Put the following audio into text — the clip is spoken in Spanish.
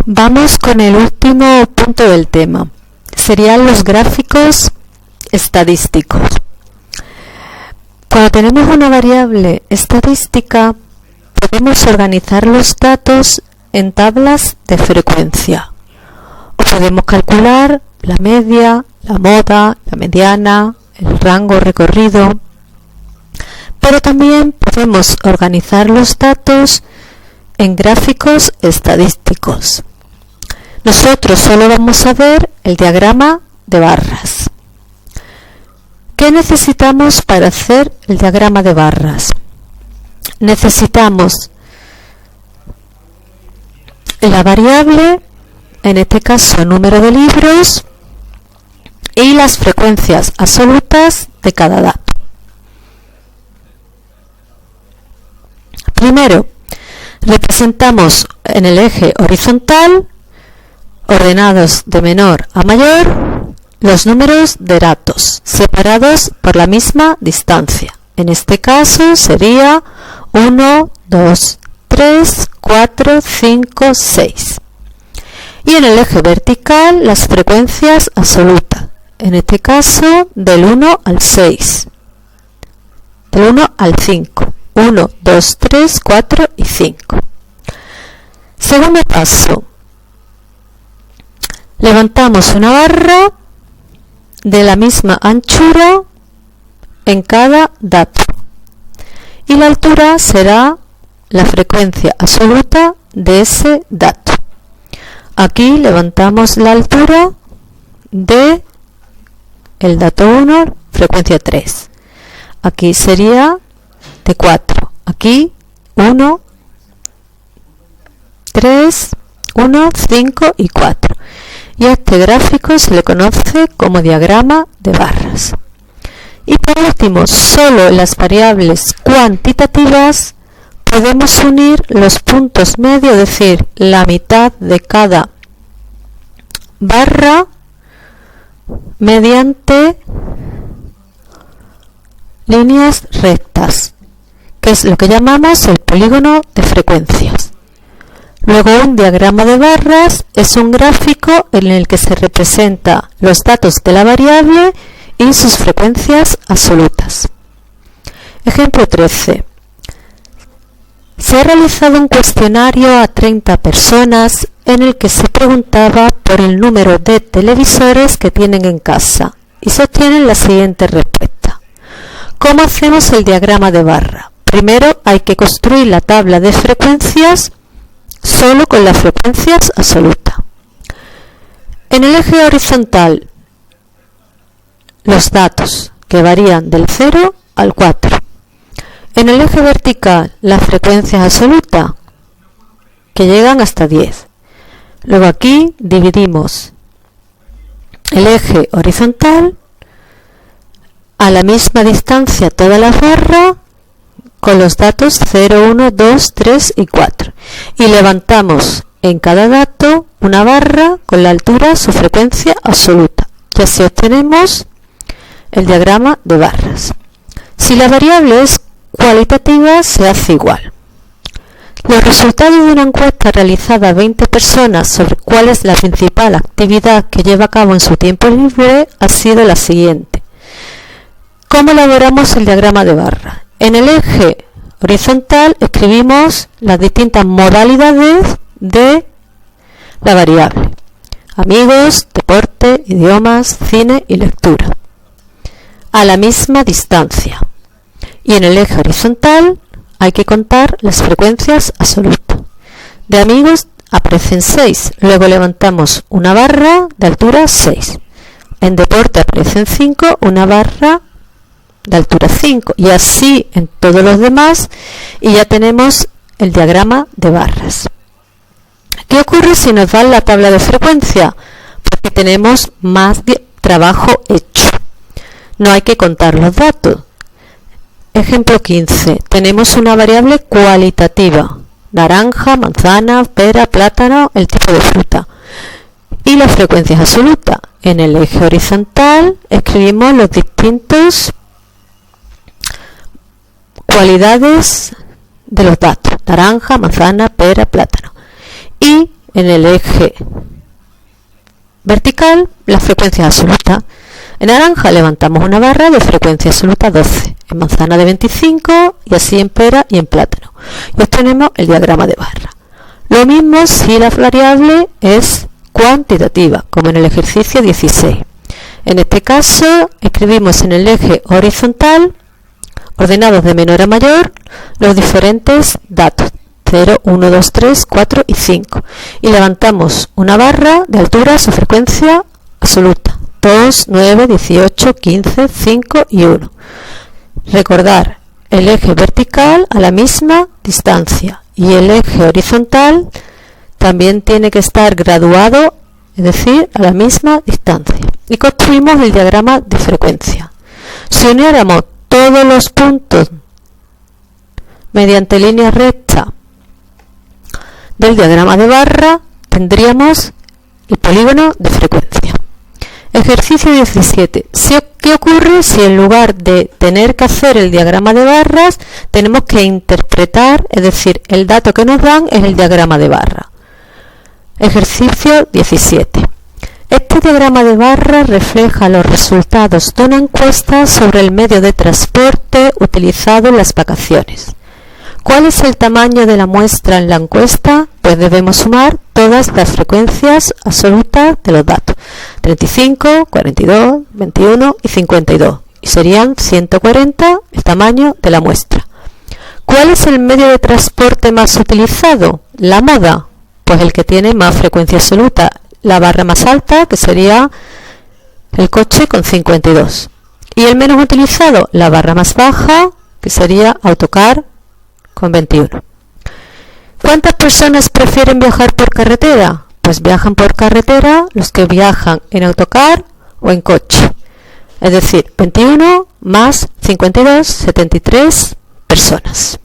Vamos con el último punto del tema. Serían los gráficos estadísticos. Cuando tenemos una variable estadística, podemos organizar los datos en tablas de frecuencia. O podemos calcular la media, la moda, la mediana, el rango recorrido. Pero también podemos organizar los datos en gráficos estadísticos. Nosotros solo vamos a ver el diagrama de barras. ¿Qué necesitamos para hacer el diagrama de barras? Necesitamos la variable, en este caso número de libros, y las frecuencias absolutas de cada dato. Primero, representamos en el eje horizontal, ordenados de menor a mayor, los números de datos, separados por la misma distancia. En este caso sería 1, 2, 3, 4, 5, 6. Y en el eje vertical, las frecuencias absolutas. En este caso, del 1 al 6. Del 1 al 5. 1, 2, 3, 4 y 5. Segundo paso. Levantamos una barra de la misma anchura en cada dato. Y la altura será la frecuencia absoluta de ese dato. Aquí levantamos la altura de el dato 1, frecuencia 3. Aquí sería de 4. Aquí 1, 3, 1, 5 y 4. Y a este gráfico se le conoce como diagrama de barras. Y por último, solo en las variables cuantitativas podemos unir los puntos medios, es decir, la mitad de cada barra mediante líneas rectas, que es lo que llamamos el polígono de frecuencias. Luego, un diagrama de barras es un gráfico en el que se representa los datos de la variable y sus frecuencias absolutas. Ejemplo 13. Se ha realizado un cuestionario a 30 personas en el que se preguntaba por el número de televisores que tienen en casa y se obtienen la siguiente respuesta. ¿Cómo hacemos el diagrama de barra? Primero hay que construir la tabla de frecuencias solo con las frecuencias absolutas. En el eje horizontal, los datos que varían del 0 al 4. En el eje vertical, las frecuencias absolutas que llegan hasta 10. Luego aquí dividimos el eje horizontal a la misma distancia todas las barras con los datos 0, 1, 2, 3 y 4. Y levantamos en cada dato una barra con la altura, su frecuencia absoluta. Y así obtenemos el diagrama de barras. Si la variable es cualitativa, se hace igual. Los resultados de una encuesta realizada a 20 personas sobre cuál es la principal actividad que lleva a cabo en su tiempo libre ha sido la siguiente. ¿Cómo elaboramos el diagrama de barra? En el eje horizontal escribimos las distintas modalidades de la variable. Amigos, deporte, idiomas, cine y lectura. A la misma distancia. Y en el eje horizontal hay que contar las frecuencias absolutas. De amigos aparecen 6, luego levantamos una barra de altura 6. En deporte aparecen 5, una barra de altura 5. Y así en todos los demás, y ya tenemos el diagrama de barras. ¿Qué ocurre si nos dan la tabla de frecuencia? Porque tenemos más trabajo hecho. No hay que contar los datos. Ejemplo 15. Tenemos una variable cualitativa. Naranja, manzana, pera, plátano, el tipo de fruta. Y las frecuencias absolutas. En el eje horizontal escribimos los distintos cualidades de los datos. Naranja, manzana, pera, plátano. Y en el eje vertical la frecuencia absoluta. En naranja levantamos una barra de frecuencia absoluta 12, en manzana de 25 y así en pera y en plátano. Y obtenemos el diagrama de barra. Lo mismo si la variable es cuantitativa, como en el ejercicio 16. En este caso escribimos en el eje horizontal, ordenados de menor a mayor, los diferentes datos 0, 1, 2, 3, 4 y 5 y levantamos una barra de alturas o frecuencia absoluta 2, 9, 18, 15, 5 y 1. Recordar el eje vertical a la misma distancia y el eje horizontal también tiene que estar graduado, es decir, a la misma distancia. Y construimos el diagrama de frecuencia. Si uniéramos todos los puntos mediante línea recta del diagrama de barra, tendríamos el polígono de frecuencia. Ejercicio 17. ¿Qué ocurre si en lugar de tener que hacer el diagrama de barras, tenemos que interpretar, es decir, el dato que nos dan es el diagrama de barra? Ejercicio 17. Este diagrama de barra refleja los resultados de una encuesta sobre el medio de transporte utilizado en las vacaciones. ¿Cuál es el tamaño de la muestra en la encuesta? Pues debemos sumar todas las frecuencias absolutas de los datos. 35, 42, 21 y 52. Y serían 140 el tamaño de la muestra. ¿Cuál es el medio de transporte más utilizado? La moda. Pues el que tiene más frecuencia absoluta. La barra más alta, que sería el coche con 52. Y el menos utilizado, la barra más baja, que sería autocar con 21. ¿Cuántas personas prefieren viajar por carretera? Pues viajan por carretera los que viajan en autocar o en coche. Es decir, 21 más 52, 73 personas.